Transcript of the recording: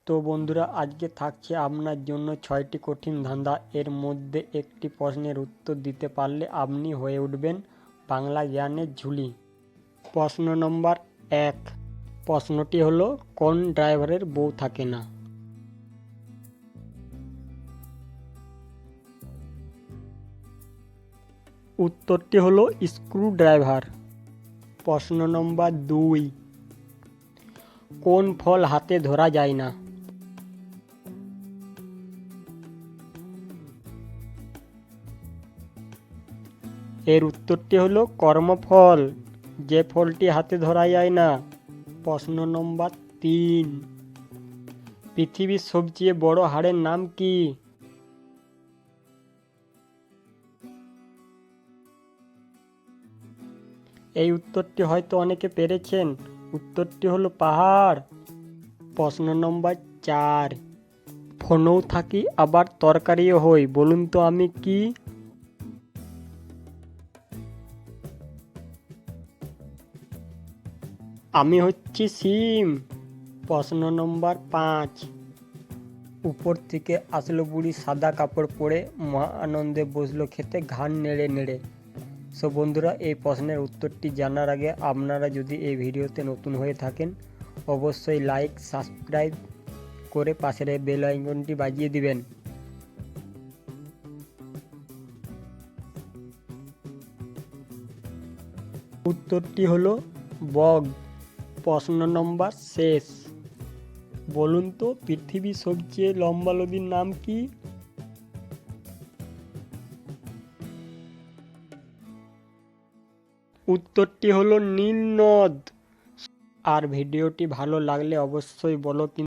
তো বন্ধুরা, আজকে থাকছে আপনার জন্য 6টি কঠিন ধাঁধা। এর মধ্যে একটি প্রশ্নের উত্তর দিতে পারলে আপনি হয়ে উঠবেন বাংলা জ্ঞানের ঝুলি। প্রশ্ন নম্বর 1। প্রশ্নটি হলো, কোন ড্রাইভারের বউ থাকে না? উত্তরটি হলো স্ক্রু ড্রাইভার। প্রশ্ন নম্বর 2। কোন ফল হাতে ধরা যায় না? এর উত্তরটি হলো কর্মফল, যে ফলটি হাতে ধরা যায় না। প্রশ্ন নম্বর 3। পৃথিবীর সবচেয়ে বড় হাড়ের নাম কি? এই উত্তরটি হয়তো অনেকে পেরেছেন। উত্তরটি হলো পাহাড়। প্রশ্ন নম্বর 4। ফোনেও থাকি আবার তরকারিও হই, বলুন তো আমি কি? আমি হচ্ছি সিম। প্রশ্ন নম্বর 5। উপর থেকে আসলো বুড়ি সাদা কাপড় পরে, মহা আনন্দে বসলো খেতে ঘাড় নেড়ে নেড়ে। সো বন্ধুরা, এই প্রশ্নের উত্তরটি জানার আগে আপনারা যদি এই ভিডিওতে নতুন হয়ে থাকেন, অবশ্যই লাইক সাবস্ক্রাইব করে পাশের বেল আইকনটি বাজিয়ে দিবেন। উত্তরটি হলো বগ। প্রশ্ন নম্বর শেষ। বলুন তো পৃথিবীর সবচেয়ে লম্বা নদীর নাম কি? উত্তরটি হলো নীল নদ। আর ভিডিওটি ভালো লাগলে অবশ্যই বলো কিন্তু